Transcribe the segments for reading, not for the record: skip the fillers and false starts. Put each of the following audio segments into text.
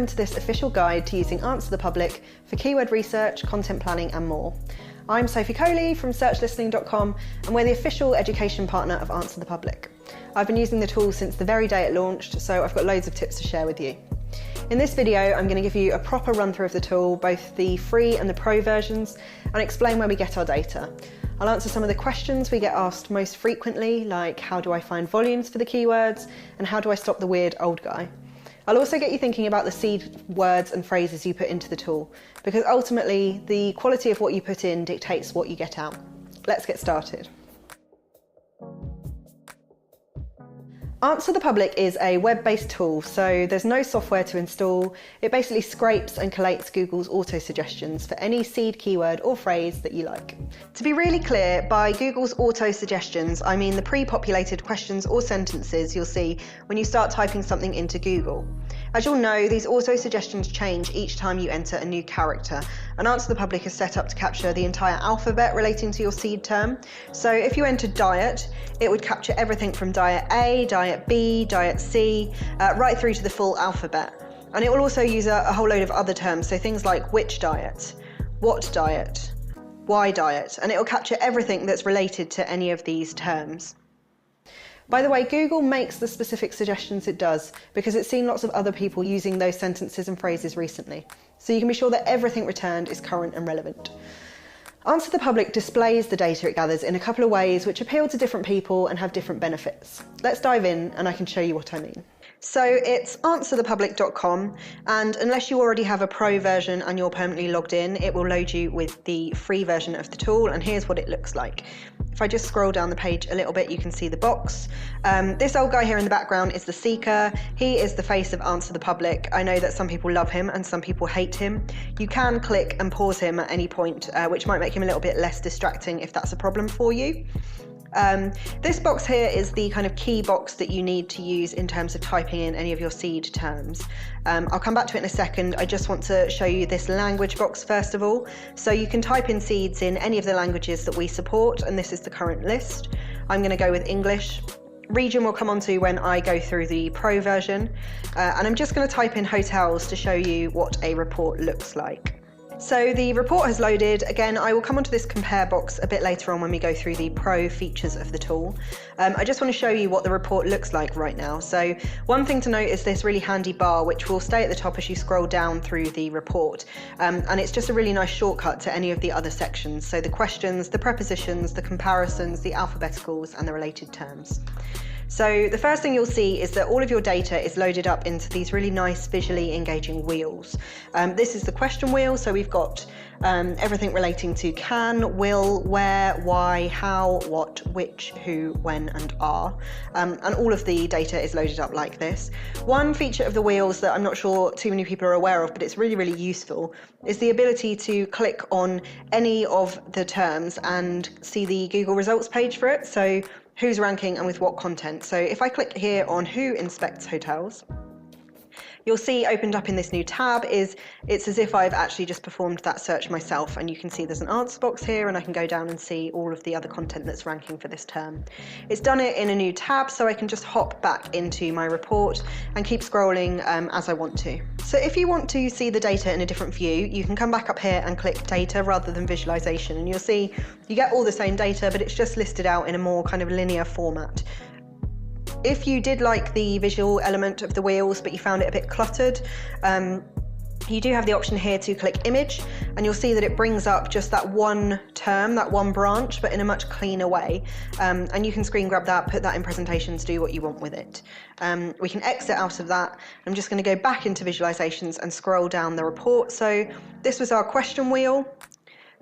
To this official guide to using Answer the Public for keyword research, content planning and more. I'm Sophie Coley from searchlistening.com and we're the official education partner of Answer the Public. I've been using the tool since the very day it launched, so I've got loads of tips to share with you. In this video, I'm going to give you a proper run through of the tool, both the free and the pro versions, and explain where we get our data. I'll answer some of the questions we get asked most frequently, like how do I find volumes for the keywords and how do I stop the weird old guy. I'll also get you thinking about the seed words and phrases you put into the tool, because ultimately the quality of what you put in dictates what you get out. Let's get started. Answer the Public is a web-based tool, so there's no software to install. It basically scrapes and collates Google's auto-suggestions for any seed keyword or phrase that you like. To be really clear, by Google's auto-suggestions, I mean the pre-populated questions or sentences you'll see when you start typing something into Google. As you'll know, these auto-suggestions change each time you enter a new character, and Answer the Public is set up to capture the entire alphabet relating to your seed term. So if you entered diet, it would capture everything from diet A, diet B, diet C, right through to the full alphabet. And it will also use a whole load of other terms, so things like which diet, what diet, why diet, and it will capture everything that's related to any of these terms. By the way, Google makes the specific suggestions it does because it's seen lots of other people using those sentences and phrases recently. So you can be sure that everything returned is current and relevant. Answer the Public displays the data it gathers in a couple of ways which appeal to different people and have different benefits. Let's dive in and I can show you what I mean. So it's answerthepublic.com, and unless you already have a pro version and you're permanently logged in, it will load you with the free version of the tool, and here's what it looks like. If I just scroll down the page a little bit, you can see the box. This old guy here in the background is the seeker. He is the face of Answer the Public. I know that some people love him and some people hate him. You can click and pause him at any point, which might make him a little bit less distracting if that's a problem for you. This box here is the kind of key box that you need to use in terms of typing in any of your seed terms. I'll come back to it in a second. I just want to show you this language box first of all. So you can type in seeds in any of the languages that we support, and this is the current list. I'm going to go with English. Region we'll come on to when I go through the pro version. And I'm just going to type in hotels to show you what a report looks like. So the report has loaded. Again, I will come onto this compare box a bit later on when we go through the pro features of the tool. I just want to show you what the report looks like right now. So one thing to note is this really handy bar, which will stay at the top as you scroll down through the report. And it's just a really nice shortcut to any of the other sections. So the questions, the prepositions, the comparisons, the alphabeticals, and the related terms. So the first thing you'll see is that all of your data is loaded up into these really nice visually engaging wheels. This is the question wheel, so we've got everything relating to can, will, where, why, how, what, which, who, when and are. And all of the data is loaded up like this. One feature of the wheels that I'm not sure too many people are aware of, but it's really, really useful, is the ability to click on any of the terms and see the Google results page for it. So who's ranking and with what content. So if I click here on who inspects hotels, you'll see opened up in this new tab it's as if I've actually just performed that search myself, and you can see there's an answer box here and I can go down and see all of the other content that's ranking for this term. It's done it in a new tab, so I can just hop back into my report and keep scrolling as I want to. So if you want to see the data in a different view, you can come back up here and click data rather than visualization, and you'll see you get all the same data, but it's just listed out in a more kind of linear format. If you did like the visual element of the wheels, but you found it a bit cluttered, you do have the option here to click image, and you'll see that it brings up just that one term, that one branch, but in a much cleaner way. And you can screen grab that, put that in presentations, do what you want with it. We can exit out of that. I'm just going to go back into visualizations and scroll down the report. So this was our question wheel,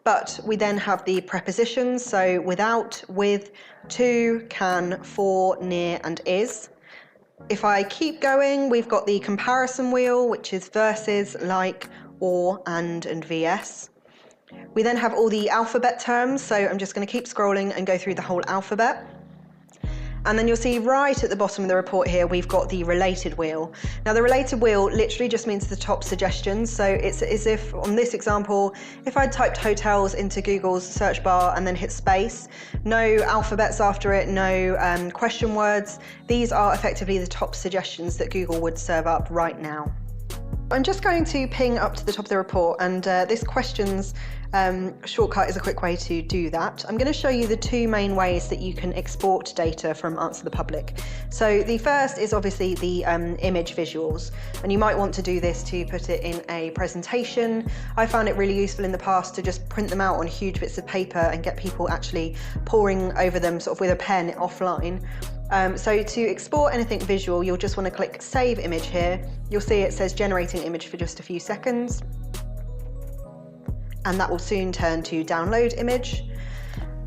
but we then have the prepositions, so without, with, to, can, for, near, and is. If I keep going, we've got the comparison wheel, which is versus, like, or, and vs. We then have all the alphabet terms, so I'm just going to keep scrolling and go through the whole alphabet. And then you'll see right at the bottom of the report here, we've got the related wheel. Now the related wheel literally just means the top suggestions. So it's as if on this example, if I typed hotels into Google's search bar and then hit space, no alphabets after it, no question words. These are effectively the top suggestions that Google would serve up right now. I'm just going to ping up to the top of the report, and this questions shortcut is a quick way to do that. I'm going to show you the two main ways that you can export data from Answer the Public. So the first is obviously the image visuals, and you might want to do this to put it in a presentation. I found it really useful in the past to just print them out on huge bits of paper and get people actually poring over them sort of with a pen offline. So to export anything visual, you'll just want to click Save Image here. You'll see it says generating image for just a few seconds. And that will soon turn to download image.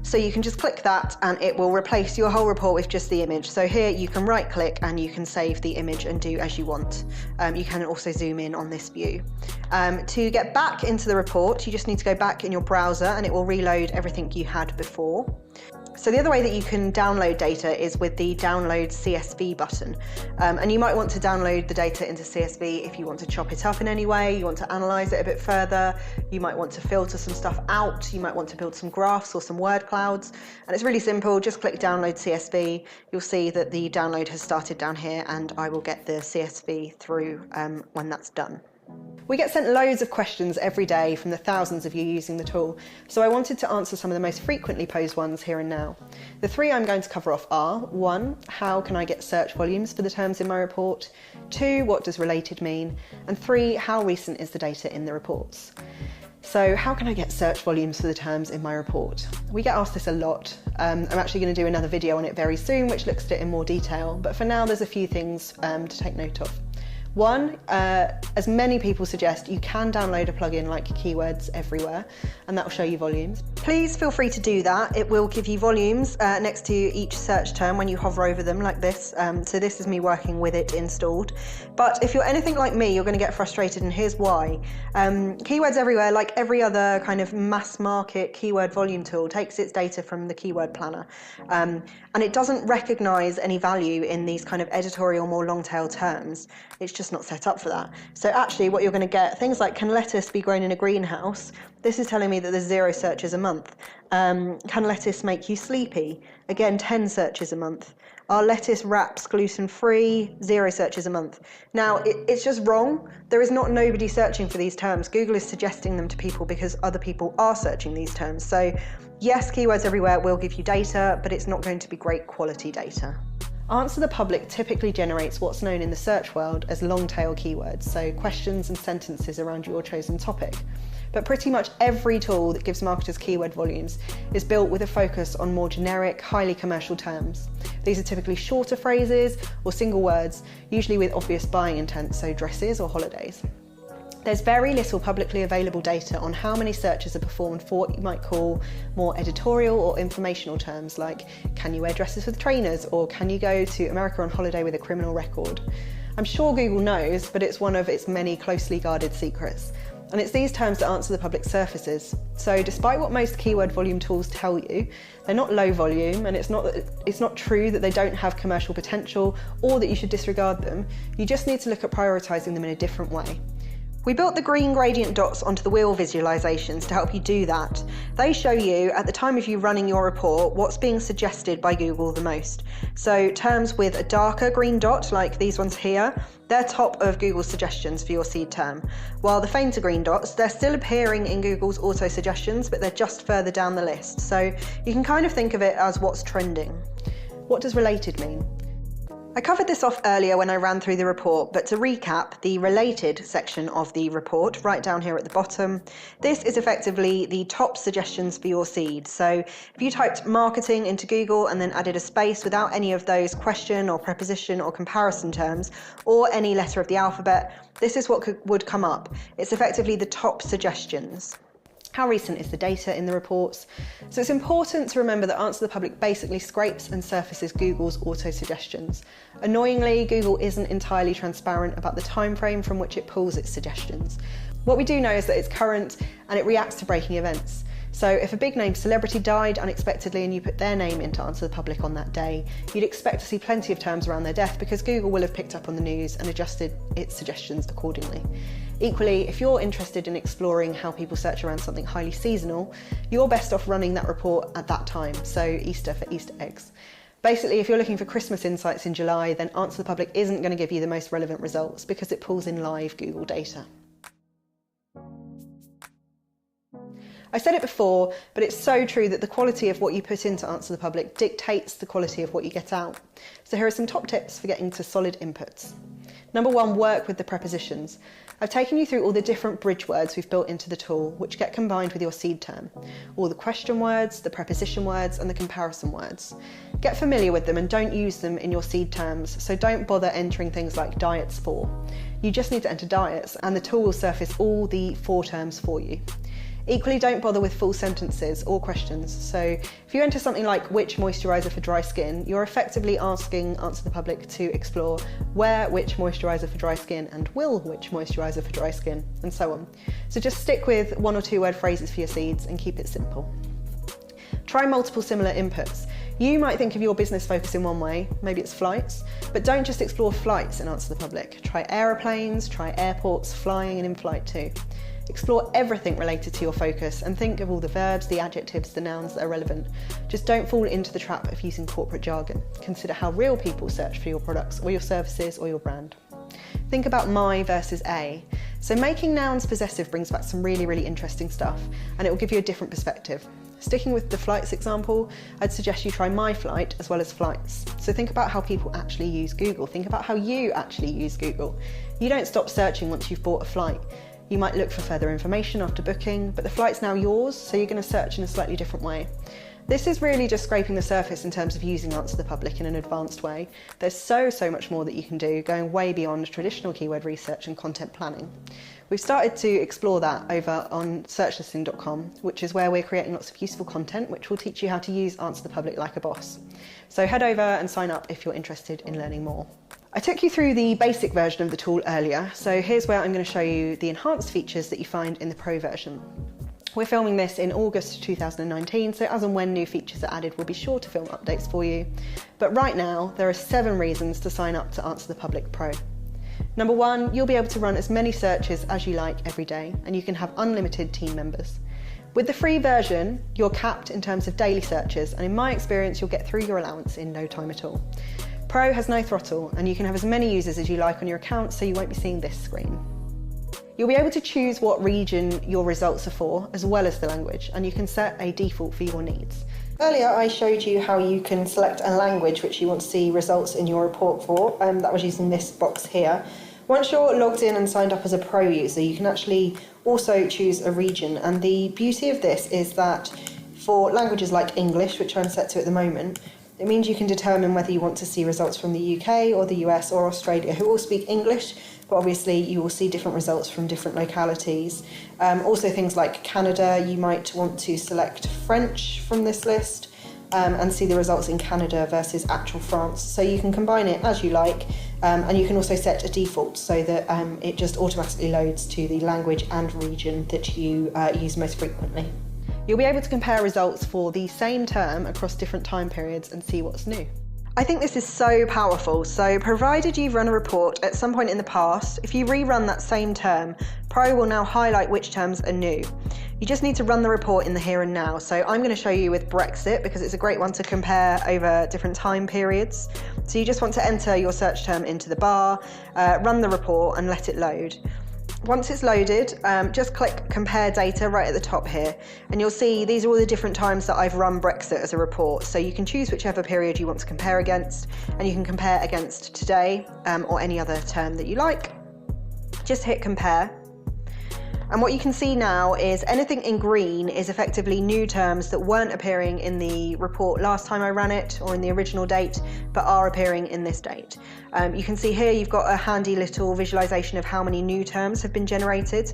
So you can just click that and it will replace your whole report with just the image. So here you can right click and you can save the image and do as you want. You can also zoom in on this view. To get back into the report, you just need to go back in your browser and it will reload everything you had before. So the other way that you can download data is with the download CSV button. And you might want to download the data into CSV if you want to chop it up in any way, you want to analyze it a bit further, you might want to filter some stuff out, you might want to build some graphs or some word clouds. And it's really simple, just click download CSV. You'll see that the download has started down here and I will get the CSV through when that's done. We get sent loads of questions every day from the thousands of you using the tool, so I wanted to answer some of the most frequently posed ones here and now. The three I'm going to cover off are: 1, how can I get search volumes for the terms in my report? 2, what does related mean? And 3, how recent is the data in the reports? So how can I get search volumes for the terms in my report? We get asked this a lot. I'm actually going to do another video on it very soon which looks at it in more detail, but for now there's a few things to take note of. 1, as many people suggest, you can download a plugin like Keywords Everywhere, and that will show you volumes. Please feel free to do that. It will give you volumes next to each search term when you hover over them like this. So this is me working with it installed. But if you're anything like me, you're going to get frustrated, and here's why. Keywords Everywhere, like every other kind of mass market keyword volume tool, takes its data from the keyword planner. And it doesn't recognize any value in these kind of editorial, more long tail terms. It's just not set up for that. So actually what you're going to get, things like, can lettuce be grown in a greenhouse? This is telling me that there's 0 searches a month. Can lettuce make you sleepy? Again, 10 searches a month. Are lettuce wraps gluten-free? 0 searches a month. Now, it's just wrong. There is not nobody searching for these terms. Google is suggesting them to people because other people are searching these terms. So yes, Keywords Everywhere will give you data, but it's not going to be great quality data. Answer the Public typically generates what's known in the search world as long-tail keywords, so questions and sentences around your chosen topic. But pretty much every tool that gives marketers keyword volumes is built with a focus on more generic, highly commercial terms. These are typically shorter phrases or single words, usually with obvious buying intent, so dresses or holidays. There's very little publicly available data on how many searches are performed for what you might call more editorial or informational terms like, can you wear dresses with trainers, or can you go to America on holiday with a criminal record? I'm sure Google knows, but it's one of its many closely guarded secrets. And it's these terms that Answer the Public surfaces. So despite what most keyword volume tools tell you, they're not low volume, and it's not true that they don't have commercial potential or that you should disregard them. You just need to look at prioritising them in a different way. We built the green gradient dots onto the wheel visualizations to help you do that. They show you, at the time of you running your report, what's being suggested by Google the most. So terms with a darker green dot, like these ones here, they're top of Google's suggestions for your seed term. While the fainter green dots, they're still appearing in Google's auto suggestions, but they're just further down the list. So you can kind of think of it as what's trending. What does related mean? I covered this off earlier when I ran through the report, but to recap, the related section of the report, right down here at the bottom, this is effectively the top suggestions for your seed. So if you typed marketing into Google and then added a space without any of those question or preposition or comparison terms, or any letter of the alphabet, this is what would come up. It's effectively the top suggestions. How recent is the data in the reports? So it's important to remember that Answer the Public basically scrapes and surfaces Google's auto suggestions. Annoyingly, Google isn't entirely transparent about the time frame from which it pulls its suggestions. What we do know is that it's current and it reacts to breaking events. So if a big name celebrity died unexpectedly and you put their name into Answer the Public on that day, you'd expect to see plenty of terms around their death because Google will have picked up on the news and adjusted its suggestions accordingly. Equally, if you're interested in exploring how people search around something highly seasonal, you're best off running that report at that time, so Easter for Easter eggs. Basically, if you're looking for Christmas insights in July, then Answer the Public isn't going to give you the most relevant results because it pulls in live Google data. I said it before, but it's so true that the quality of what you put into Answer the Public dictates the quality of what you get out. So here are some top tips for getting to solid inputs. Number one, work with the prepositions. I've taken you through all the different bridge words we've built into the tool, which get combined with your seed term. All the question words, the preposition words, and the comparison words. Get familiar with them and don't use them in your seed terms, so don't bother entering things like diets for. You just need to enter diets, and the tool will surface all the for terms for you. Equally, don't bother with full sentences or questions. So if you enter something like which moisturiser for dry skin, you're effectively asking Answer the Public to explore where which moisturiser for dry skin and will which moisturiser for dry skin, and so on. So just stick with 1 or 2 word phrases for your seeds and keep it simple. Try multiple similar inputs. You might think of your business focus in one way, maybe it's flights, but don't just explore flights in Answer the Public. Try aeroplanes, try airports, flying and in-flight too. Explore everything related to your focus and think of all the verbs, the adjectives, the nouns that are relevant. Just don't fall into the trap of using corporate jargon. Consider how real people search for your products or your services or your brand. Think about my versus a. So making nouns possessive brings back some really interesting stuff, and it will give you a different perspective. Sticking with the flights example, I'd suggest you try my flight as well as flights. So think about how people actually use Google. Think about how you actually use Google. You don't stop searching once you've bought a flight. You might look for further information after booking, but the flight's now yours, so you're going to search in a slightly different way. This is really just scraping the surface in terms of using Answer the Public in an advanced way. There's so much more that you can do, going way beyond traditional keyword research and content planning. We've started to explore that over on searchlisting.com, which is where we're creating lots of useful content which will teach you how to use Answer the Public like a boss. So head over and sign up if you're interested in learning more. I took you through the basic version of the tool earlier, so here's where I'm going to show you the enhanced features that you find in the Pro version. We're filming this in August 2019, so as and when new features are added, we'll be sure to film updates for you. But right now, there are 7 reasons to sign up to Answer the Public Pro. Number 1, you'll be able to run as many searches as you like every day, and you can have unlimited team members. With the free version, you're capped in terms of daily searches, and in my experience, you'll get through your allowance in no time at all. Pro has no throttle, and you can have as many users as you like on your account, so you won't be seeing this screen. You'll be able to choose what region your results are for, as well as the language, and you can set a default for your needs. Earlier I showed you how you can select a language which you want to see results in your report for, that was using this box here. Once you're logged in and signed up as a Pro user, you can actually also choose a region, and the beauty of this is that for languages like English, which I'm set to at the moment, it means you can determine whether you want to see results from the UK or the US or Australia, who all speak English, but obviously you will see different results from different localities. Also things like Canada, you might want to select French from this list and see the results in Canada versus actual France. So you can combine it as you like, and you can also set a default so that it just automatically loads to the language and region that you use most frequently. You'll be able to compare results for the same term across different time periods and see what's new. I think this is so powerful. So provided you've run a report at some point in the past, if you rerun that same term, Pro will now highlight which terms are new. You just need to run the report in the here and now. So I'm going to show you with Brexit because it's a great one to compare over different time periods. So you just want to enter your search term into the bar, run the report and let it load. Once it's loaded, just click Compare Data right at the top here, and you'll see these are all the different times that I've run Brexit as a report. So you can choose whichever period you want to compare against, and you can compare against today or any other term that you like. Just hit Compare. And what you can see now is anything in green is effectively new terms that weren't appearing in the report last time I ran it or in the original date, but are appearing in this date. You can see here you've got a handy little visualization of how many new terms have been generated.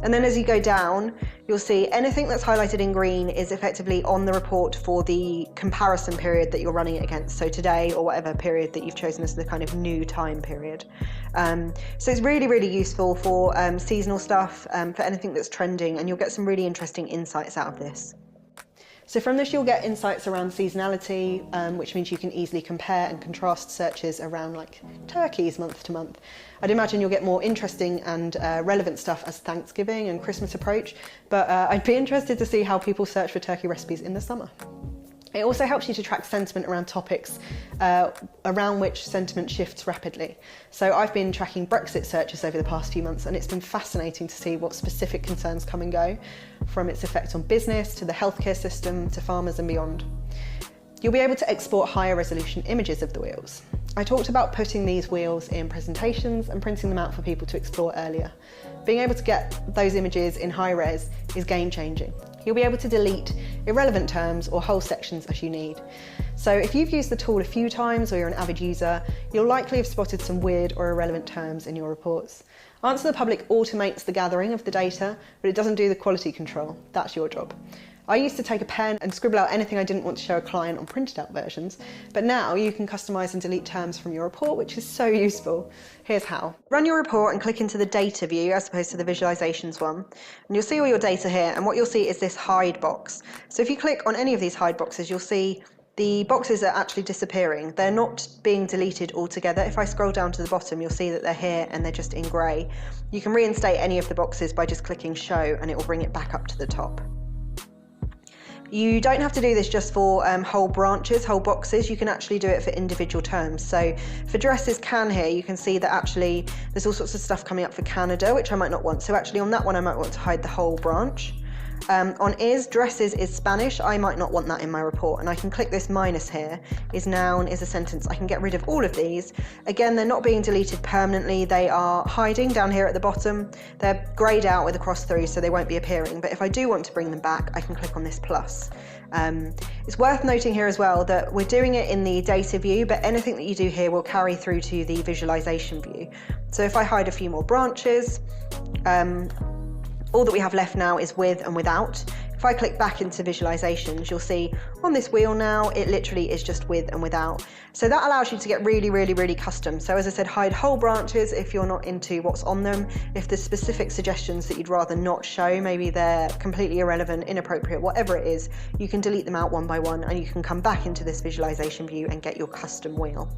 And then as you go down, you'll see anything that's highlighted in green is effectively on the report for the comparison period that you're running it against. So today or whatever period that you've chosen as the kind of new time period. So it's really useful for seasonal stuff, for anything that's trending, and you'll get some really interesting insights out of this. So from this you'll get insights around seasonality, which means you can easily compare and contrast searches around like turkeys month to month. I'd imagine you'll get more interesting and relevant stuff as Thanksgiving and Christmas approach, but I'd be interested to see how people search for turkey recipes in the summer. It also helps you to track sentiment around topics around which sentiment shifts rapidly. So I've been tracking Brexit searches over the past few months, and it's been fascinating to see what specific concerns come and go, from its effect on business to the healthcare system to farmers and beyond. You'll be able to export higher resolution images of the wheels. I talked about putting these wheels in presentations and printing them out for people to explore earlier. Being able to get those images in high res is game changing. You'll be able to delete irrelevant terms or whole sections as you need. So if you've used the tool a few times or you're an avid user, you'll likely have spotted some weird or irrelevant terms in your reports. Answer the Public automates the gathering of the data, but it doesn't do the quality control. That's your job. I used to take a pen and scribble out anything I didn't want to show a client on printed out versions, but now you can customise and delete terms from your report, which is so useful. Here's how. Run your report and click into the data view as opposed to the visualizations one, and you'll see all your data here, and what you'll see is this hide box. So if you click on any of these hide boxes, you'll see the boxes are actually disappearing. They're not being deleted altogether. If I scroll down to the bottom, you'll see that they're here and they're just in grey. You can reinstate any of the boxes by just clicking show, and it will bring it back up to the top. You don't have to do this just for whole branches, whole boxes. You can actually do it for individual terms. So for dresses can here, you can see that actually there's all sorts of stuff coming up for Canada, which I might not want. So actually on that one, I might want to hide the whole branch. On dresses is Spanish, I might not want that in my report, and I can click this minus here, is noun, is a sentence. I can get rid of all of these. Again, they're not being deleted permanently, they are hiding down here at the bottom. They're greyed out with a cross through, so they won't be appearing, but if I do want to bring them back, I can click on this plus. It's worth noting here as well that we're doing it in the data view, but anything that you do here will carry through to the visualization view. So if I hide a few more branches, all that we have left now is with and without. If I click back into visualizations, you'll see on this wheel now, it literally is just with and without. So that allows you to get really, really, really custom. So as I said, hide whole branches if you're not into what's on them. If there's specific suggestions that you'd rather not show, maybe they're completely irrelevant, inappropriate, whatever it is, you can delete them out one by one, and you can come back into this visualization view and get your custom wheel.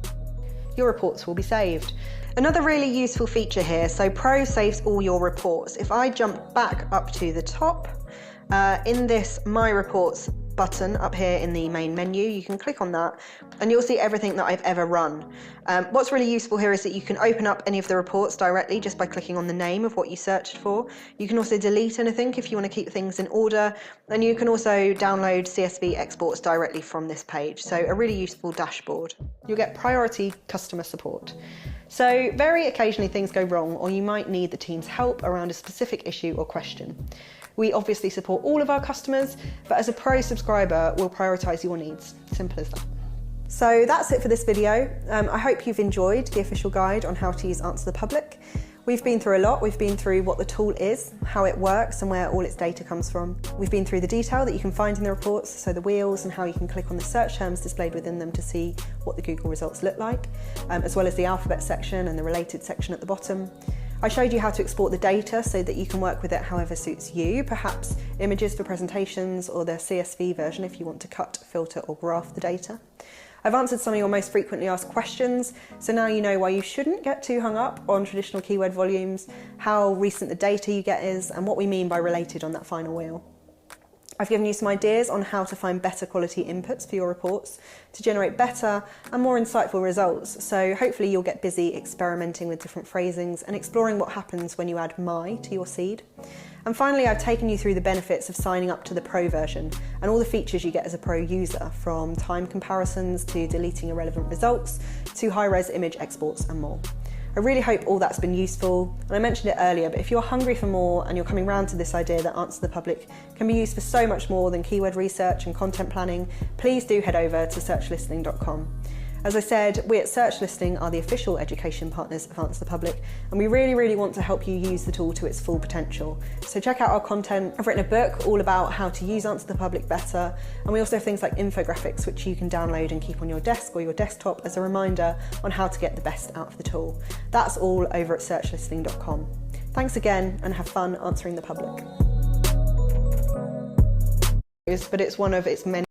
Your reports will be saved. Another really useful feature here, so Pro saves all your reports. If I jump back up to the top, in this My Reports button up here in the main menu, you can click on that and you'll see everything that I've ever run. What's really useful here is that you can open up any of the reports directly just by clicking on the name of what you searched for. You can also delete anything if you want to keep things in order, and you can also download CSV exports directly from this page. So a really useful dashboard. You'll get priority customer support. So very occasionally things go wrong, or you might need the team's help around a specific issue or question. We obviously support all of our customers, but as a Pro subscriber, we'll prioritise your needs. Simple as that. So that's it for this video. I hope you've enjoyed the official guide on how to use Answer the Public. We've been through a lot. We've been through what the tool is, how it works, and where all its data comes from. We've been through the detail that you can find in the reports, so the wheels and how you can click on the search terms displayed within them to see what the Google results look like, as well as the alphabet section and the related section at the bottom. I showed you how to export the data so that you can work with it however suits you, perhaps images for presentations or the CSV version if you want to cut, filter or graph the data. I've answered some of your most frequently asked questions, so now you know why you shouldn't get too hung up on traditional keyword volumes, how recent the data you get is, and what we mean by related on that final wheel. I've given you some ideas on how to find better quality inputs for your reports to generate better and more insightful results, so hopefully you'll get busy experimenting with different phrasings and exploring what happens when you add my to your seed. And finally, I've taken you through the benefits of signing up to the Pro version and all the features you get as a Pro user, from time comparisons to deleting irrelevant results to high-res image exports and more. I really hope all that's been useful, and I mentioned it earlier, but if you're hungry for more and you're coming round to this idea that Answer the Public can be used for so much more than keyword research and content planning, please do head over to searchlistening.com. As I said, we at Search Listening are the official education partners of Answer the Public, and we really want to help you use the tool to its full potential. So check out our content. I've written a book all about how to use Answer the Public better, and we also have things like infographics which you can download and keep on your desk or your desktop as a reminder on how to get the best out of the tool. That's all over at searchlistening.com. Thanks again, and have fun answering the public. But it's one of its many